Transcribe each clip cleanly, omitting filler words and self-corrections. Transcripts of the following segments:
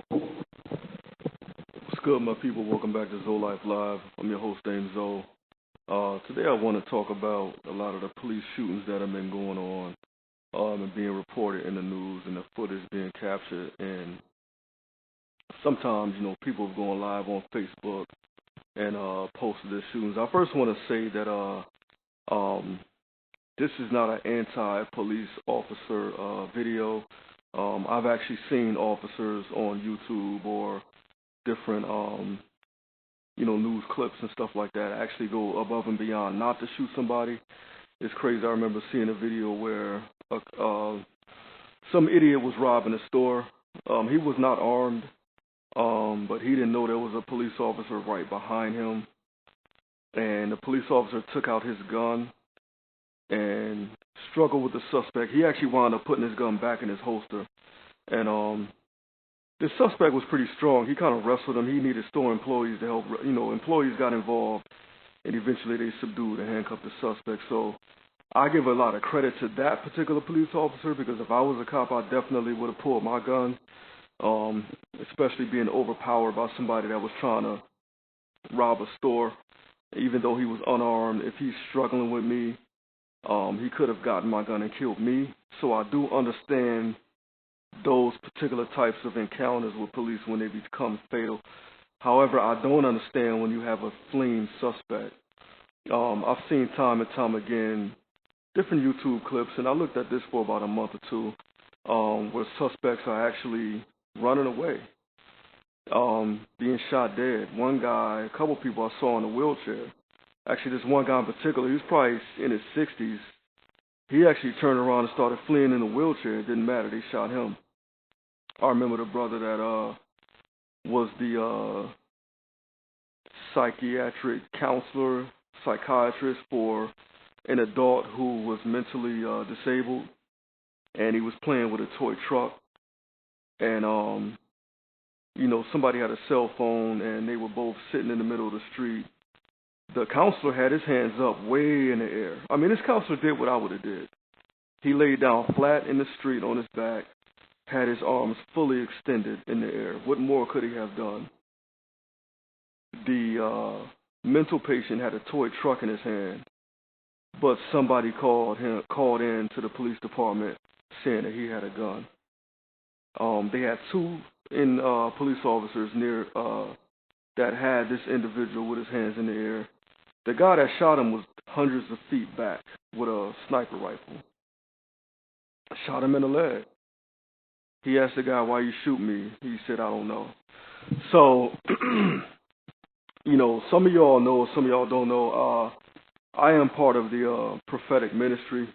What's good, my people? Welcome back to Zoe Life Live. I'm your host, named Zoe. Today I want to talk about a lot of the police shootings that have been going on and being reported in the news and the footage being captured. And sometimes, people have gone live on Facebook and posted their shootings. I first want to say that this is not an anti-police officer video. I've actually seen officers on YouTube or different news clips and stuff like that actually go above and beyond not to shoot somebody. It's crazy. I remember seeing a video where some idiot was robbing a store. He was not armed, but he didn't know there was a police officer right behind him. And the police officer took out his gun and struggled with the suspect. He actually wound up putting his gun back in his holster. And the suspect was pretty strong. He kind of wrestled him. He needed store employees to help. Employees got involved, and eventually they subdued and handcuffed the suspect. So I give a lot of credit to that particular police officer, because if I was a cop, I definitely would have pulled my gun, especially being overpowered by somebody that was trying to rob a store. Even though he was unarmed, if he's struggling with me, he could have gotten my gun and killed me. So I do understand those particular types of encounters with police when they become fatal. However, I don't understand when you have a fleeing suspect. I've seen time and time again different YouTube clips, and I looked at this for about a month or two, where suspects are actually running away, being shot dead. One guy, a couple people I saw in a wheelchair. Actually, this one guy in particular, he was probably in his 60s. He actually turned around and started fleeing in a wheelchair. It didn't matter. They shot him. I remember the brother that was the psychiatric counselor, psychiatrist for an adult who was mentally disabled, and he was playing with a toy truck. And, somebody had a cell phone, and they were both sitting in the middle of the street. The counselor had his hands up way in the air. I mean, this counselor did what I would have did. He laid down flat in the street on his back, had his arms fully extended in the air. What more could he have done? The mental patient had a toy truck in his hand, but somebody called in to the police department saying that he had a gun. They had two police officers near that had this individual with his hands in the air. The guy that shot him was hundreds of feet back with a sniper rifle. Shot him in the leg. He asked the guy, "Why you shoot me?" He said, "I don't know." So, some of y'all know, some of y'all don't know. I am part of the prophetic ministry.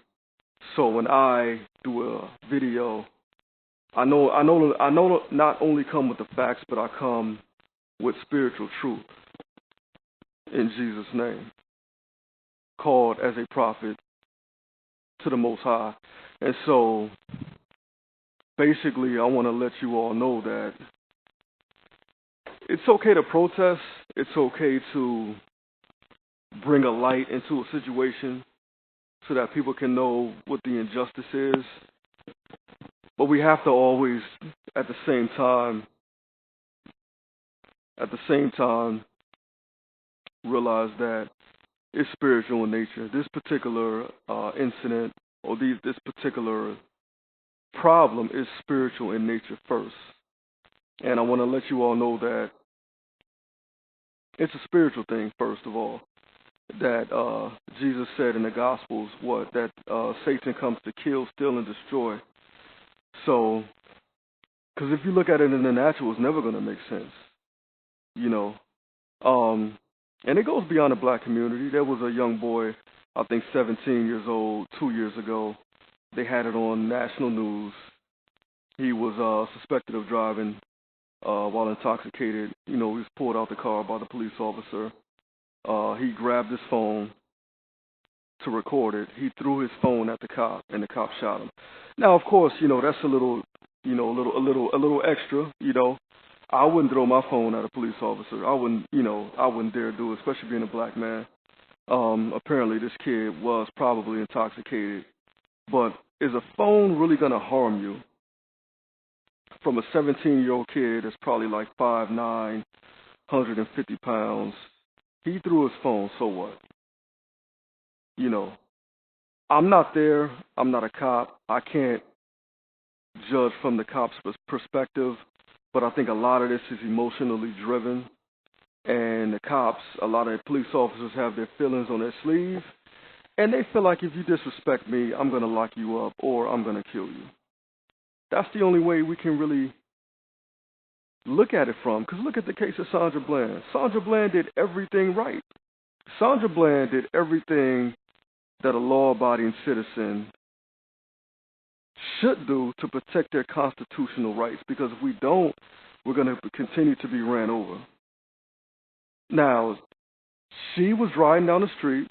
So when I do a video, I know not only come with the facts, but I come with spiritual truth in Jesus' name, called as a prophet to the Most High. And so basically, I want to let you all know that it's okay to protest. It's okay to bring a light into a situation so that people can know what the injustice is. But we have to always, at the same time, realize that it's spiritual in nature. This particular incident or this particular problem is spiritual in nature first. And I want to let you all know that it's a spiritual thing, first of all. That Jesus said in the Gospels, that Satan comes to kill, steal, and destroy. So, because if you look at it in the natural, it's never going to make sense. And it goes beyond the black community. There was a young boy, I think 17 years old, 2 years ago. They had it on national news. He was suspected of driving while intoxicated. He was pulled out the car by the police officer. He grabbed his phone to record it. He threw his phone at the cop, and the cop shot him. Now, of course, that's a little extra. I wouldn't throw my phone at a police officer. I wouldn't dare do it, especially being a black man. Apparently, this kid was probably intoxicated. But is a phone really going to harm you? from a 17-year-old kid that's probably like 5'9", 150 pounds. He threw his phone, so what? You know, I'm not there. I'm not a cop. I can't judge from the cop's perspective, but I think a lot of this is emotionally driven. And the cops, a lot of police officers have their feelings on their sleeve, and they feel like if you disrespect me, I'm going to lock you up or I'm going to kill you. That's the only way we can really look at it from. Because look at the case of Sandra Bland. Sandra Bland did everything right. Sandra Bland did everything that a law-abiding citizen should do to protect their constitutional rights. Because if we don't, we're going to continue to be ran over. Now, she was riding down the street.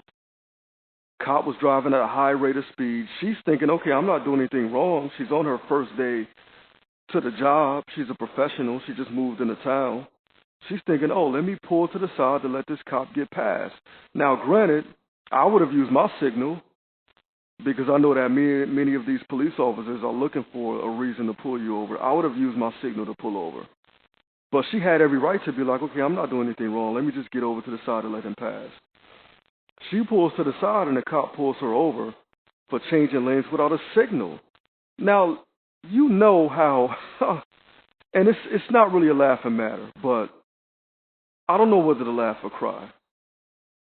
Cop was driving at a high rate of speed. She's thinking, okay, I'm not doing anything wrong. She's on her first day to the job. She's a professional. She just moved into town. She's thinking, oh, let me pull to the side to let this cop get past. Now, granted, I would have used my signal because I know that many of these police officers are looking for a reason to pull you over. I would have used my signal to pull over. But she had every right to be like, okay, I'm not doing anything wrong. Let me just get over to the side and let him pass. She pulls to the side and the cop pulls her over for changing lanes without a signal. Now, you know how, and it's not really a laughing matter, but I don't know whether to laugh or cry.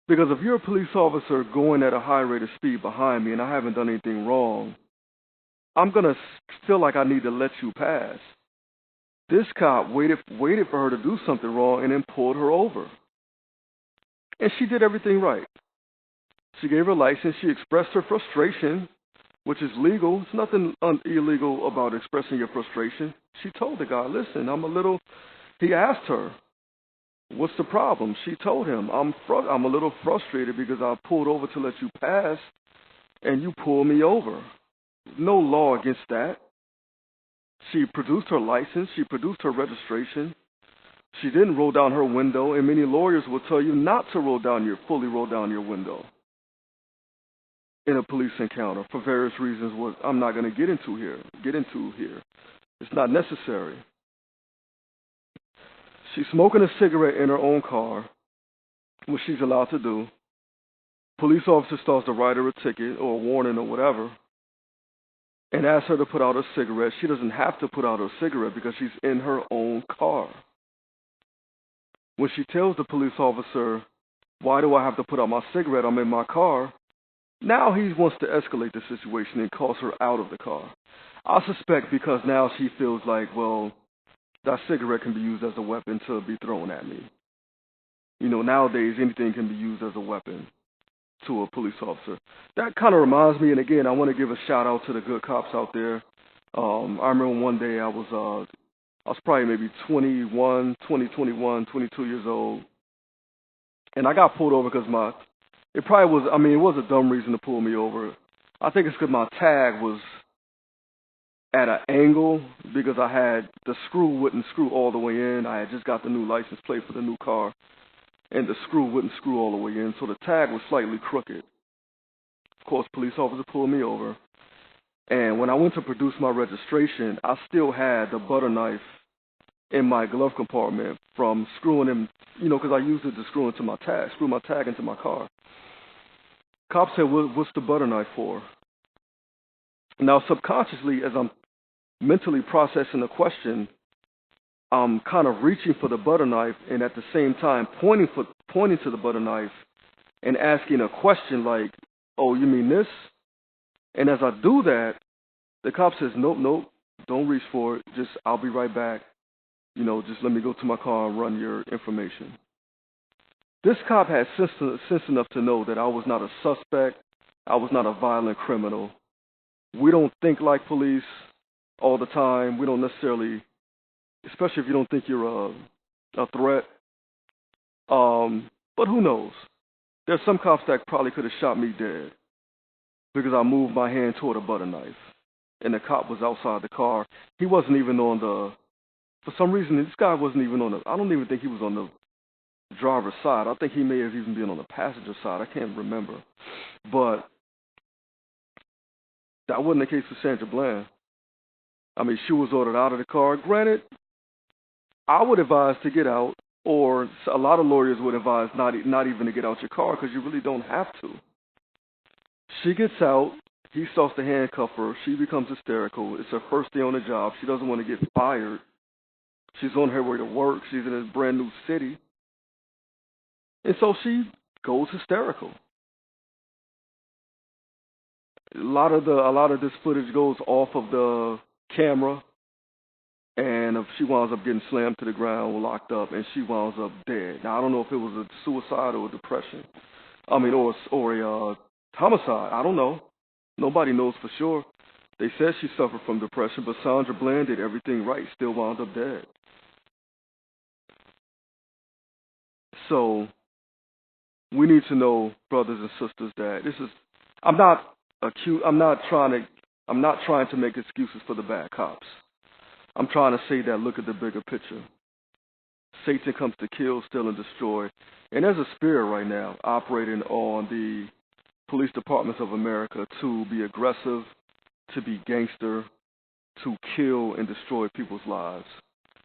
Because if you're a police officer going at a high rate of speed behind me and I haven't done anything wrong, I'm going to feel like I need to let you pass. This cop waited for her to do something wrong and then pulled her over. And she did everything right. She gave her license. She expressed her frustration, which is legal. There's nothing illegal about expressing your frustration. She told the guy, listen, he asked her, what's the problem? She told him, I'm a little frustrated because I pulled over to let you pass and you pulled me over. No law against that. She produced her license. She produced her registration. She didn't roll down her window, and many lawyers will tell you not to fully roll down your window in a police encounter for various reasons what I'm not going to get into here. It's not necessary. She's smoking a cigarette in her own car, which she's allowed to do. Police officer starts to write her a ticket or a warning or whatever and asks her to put out her cigarette. She doesn't have to put out her cigarette because she's in her own car. When she tells the police officer, why do I have to put out my cigarette? I'm in my car. Now he wants to escalate the situation and calls her out of the car. I suspect because now she feels like, well, that cigarette can be used as a weapon to be thrown at me. You know, nowadays anything can be used as a weapon to a police officer. That kind of reminds me, and again, I want to give a shout out to the good cops out there. I remember one day I was probably maybe 22 years old, and I got pulled over because it was a dumb reason to pull me over. I think it's because my tag was at an angle because the screw wouldn't screw all the way in. I had just got the new license plate for the new car, and the screw wouldn't screw all the way in, so the tag was slightly crooked. Of course, police officer pulled me over, and when I went to produce my registration, I still had the butter knife in my glove compartment from screwing him, because I used it to screw my tag into my car. Cop said, what's the butter knife for? Now, subconsciously, as I'm mentally processing the question, I'm kind of reaching for the butter knife and at the same time pointing to the butter knife and asking a question like, oh, you mean this? And as I do that, the cop says, nope, don't reach for it. I'll be right back. Just let me go to my car and run your information. This cop had sense enough to know that I was not a suspect. I was not a violent criminal. We don't think like police all the time. We don't necessarily, especially if you don't think you're a threat. But who knows? There's some cops that probably could have shot me dead because I moved my hand toward a butter knife. And the cop was outside the car. He wasn't even for some reason, this guy wasn't even I don't even think he was on the driver's side. I think he may have even been on the passenger side. I can't remember. But that wasn't the case with Sandra Bland. I mean, she was ordered out of the car. Granted, I would advise to get out, or a lot of lawyers would advise not even to get out your car because you really don't have to. She gets out. He starts to handcuff her. She becomes hysterical. It's her first day on the job. She doesn't want to get fired. She's on her way to work. She's in a brand new city. And so she goes hysterical. A lot of this footage goes off of the camera, and she winds up getting slammed to the ground, locked up, and she winds up dead. Now I don't know if it was a suicide or a depression. I mean, or a homicide. I don't know. Nobody knows for sure. They said she suffered from depression, but Sandra Bland did everything right, still wound up dead. So we need to know, brothers and sisters, that this is. I'm not acute. I'm not trying to make excuses for the bad cops. I'm trying to say that look at the bigger picture. Satan comes to kill, steal, and destroy. And there's a spirit right now operating on the police departments of America to be aggressive, to be gangster, to kill and destroy people's lives.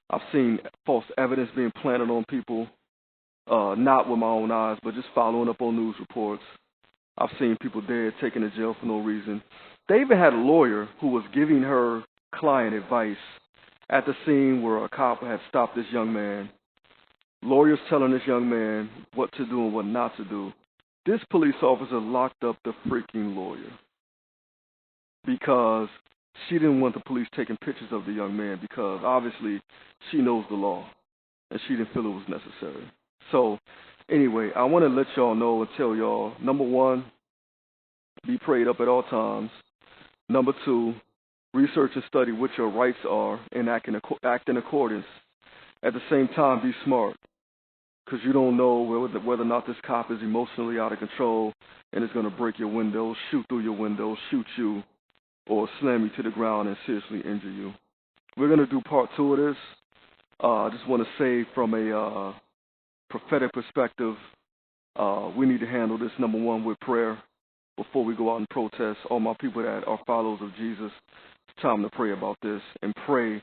I've seen false evidence being planted on people, not with my own eyes, but just following up on news reports. I've seen people dead, taken to jail for no reason. They even had a lawyer who was giving her client advice at the scene where a cop had stopped this young man. Lawyers telling this young man what to do and what not to do. This police officer locked up the freaking lawyer because she didn't want the police taking pictures of the young man because obviously she knows the law and she didn't feel it was necessary. So anyway, I want to let y'all know and tell y'all, number one, be prayed up at all times. Number two, research and study what your rights are and act in accordance. At the same time, be smart because you don't know whether or not this cop is emotionally out of control and is going to break your windows, shoot through your windows, shoot you, or slam you to the ground and seriously injure you. We're going to do part two of this. I just want to say from a prophetic perspective, we need to handle this, number one, with prayer before we go out and protest. All my people that are followers of Jesus, it's time to pray about this and pray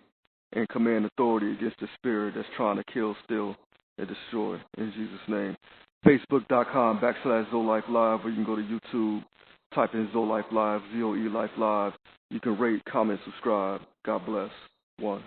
and command authority against the spirit that's trying to kill, steal, and destroy. In Jesus' name. Facebook.com/ZoLife Live, or you can go to YouTube, type in ZoLife Live, ZOE Life Live. You can rate, comment, subscribe. God bless. One.